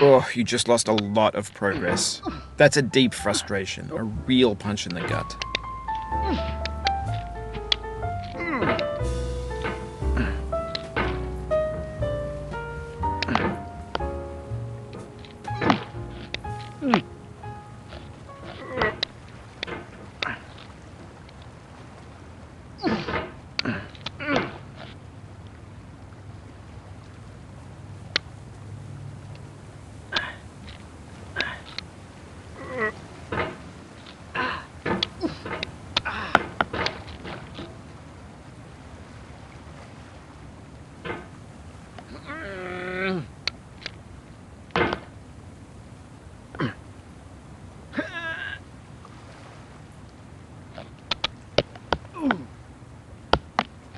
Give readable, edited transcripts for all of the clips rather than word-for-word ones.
Oh, you just lost a lot of progress. That's a deep frustration, a real punch in the gut.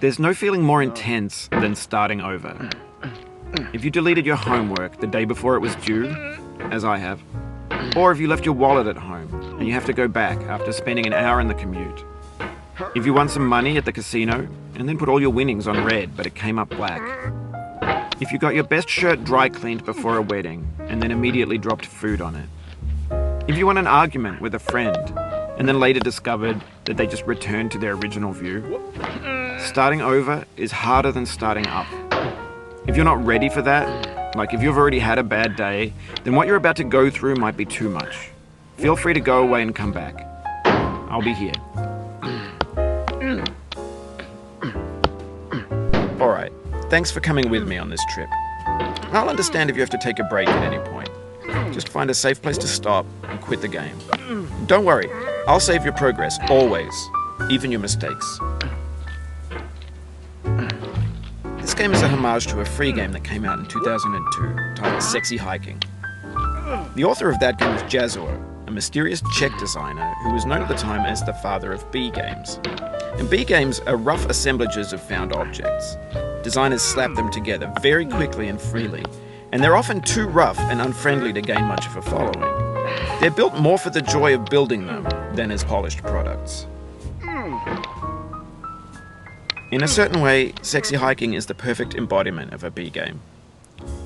There's no feeling more intense than starting over. If you deleted your homework the day before it was due, as I have, or if you left your wallet at home and you have to go back after spending an hour in the commute. If you won some money at the casino and then put all your winnings on red but it came up black. If you got your best shirt dry cleaned before a wedding and then immediately dropped food on it. If you won an argument with a friend and then later discovered that they just returned to their original view. Starting over is harder than starting up. If you're not ready for that, like if you've already had a bad day, then what you're about to go through might be too much. Feel free to go away and come back. I'll be here. Alright, thanks for coming with me on this trip. I'll understand if you have to take a break at any point. Just find a safe place to stop and quit the game. Don't worry, I'll save your progress, always, even your mistakes. This game is a homage to a free game that came out in 2002, titled Sexy Hiking. The author of that game was Jazor, a mysterious Czech designer who was known at the time as the father of B games. And B games are rough assemblages of found objects. Designers slap them together very quickly and freely, and they're often too rough and unfriendly to gain much of a following. They're built more for the joy of building them than as polished products. In a certain way, Sexy Hiking is the perfect embodiment of a B game.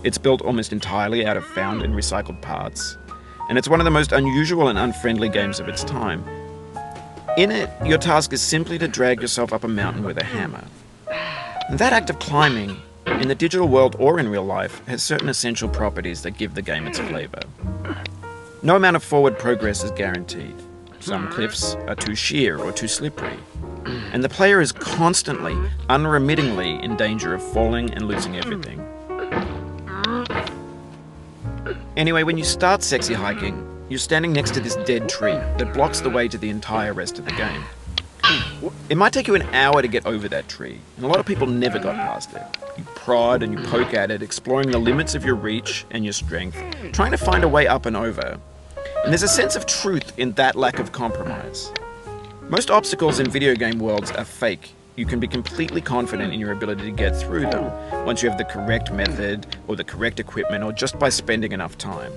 It's built almost entirely out of found and recycled parts, and it's one of the most unusual and unfriendly games of its time. In it, your task is simply to drag yourself up a mountain with a hammer. And that act of climbing, in the digital world or in real life, has certain essential properties that give the game its flavor. No amount of forward progress is guaranteed. Some cliffs are too sheer or too slippery, and the player is constantly, unremittingly in danger of falling and losing everything. Anyway, when you start Sexy Hiking, you're standing next to this dead tree that blocks the way to the entire rest of the game. It might take you an hour to get over that tree, and a lot of people never got past it. You prod and you poke at it, exploring the limits of your reach and your strength, trying to find a way up and over. And there's a sense of truth in that lack of compromise. Most obstacles in video game worlds are fake. You can be completely confident in your ability to get through them once you have the correct method or the correct equipment or just by spending enough time.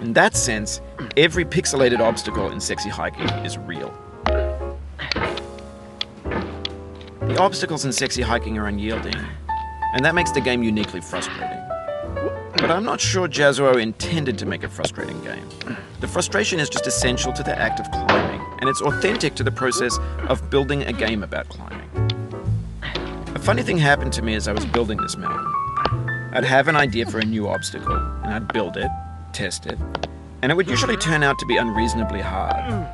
In that sense, every pixelated obstacle in Sexy Hiking is real. The obstacles in Sexy Hiking are unyielding, and that makes the game uniquely frustrating. But I'm not sure Jazzuo intended to make a frustrating game. The frustration is just essential to the act of climbing, and it's authentic to the process of building a game about climbing. A funny thing happened to me as I was building this mountain. I'd have an idea for a new obstacle, and I'd build it, test it, and it would usually turn out to be unreasonably hard.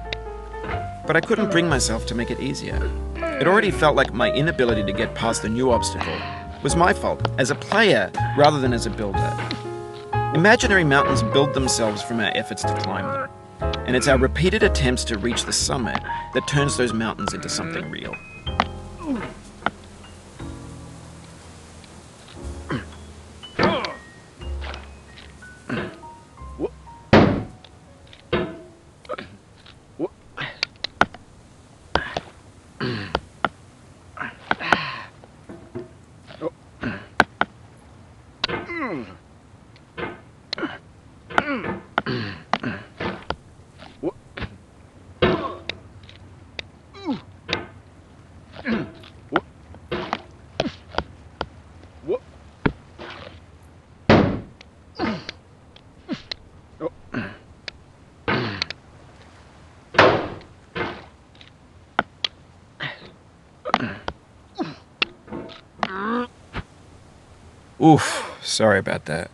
But I couldn't bring myself to make it easier. It already felt like my inability to get past the new obstacle was my fault as a player rather than as a builder. Imaginary mountains build themselves from our efforts to climb them, and it's our repeated attempts to reach the summit that turns those mountains into something real. Oof, sorry about that.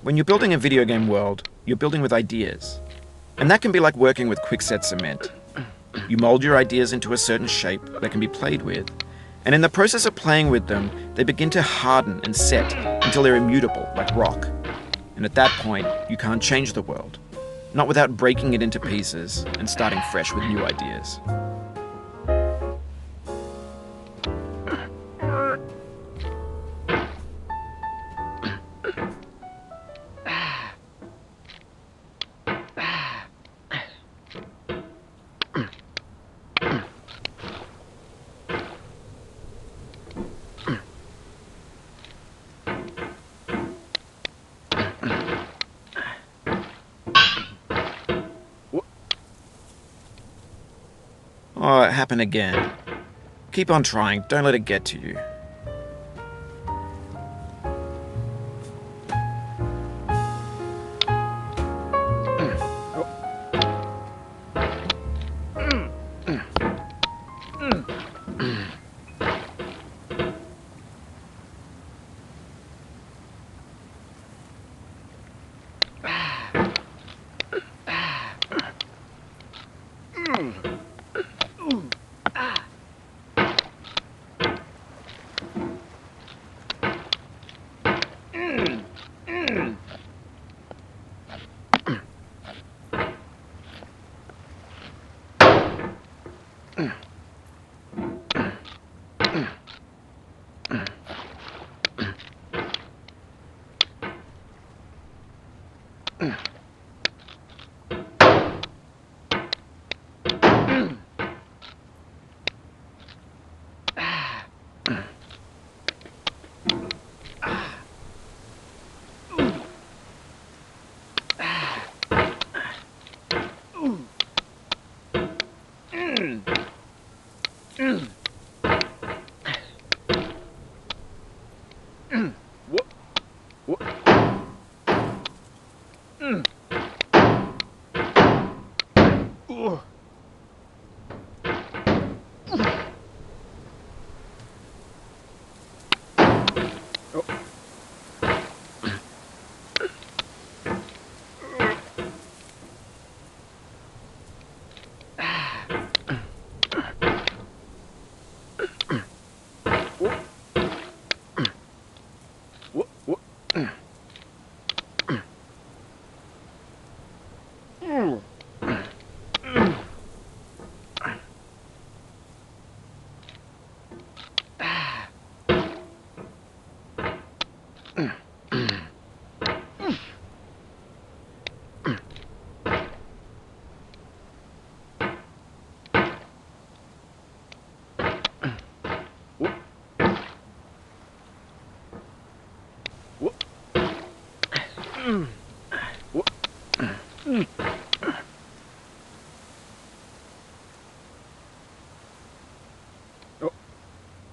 When you're building a video game world, you're building with ideas. And that can be like working with quickset cement. You mold your ideas into a certain shape that can be played with, and in the process of playing with them, they begin to harden and set until they're immutable, like rock. And at that point, you can't change the world, not without breaking it into pieces and starting fresh with new ideas. Oh, it happened again. Keep on trying, don't let it get to you.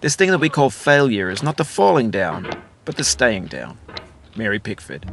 This thing that we call failure is not the falling down, but the staying down. Mary Pickford.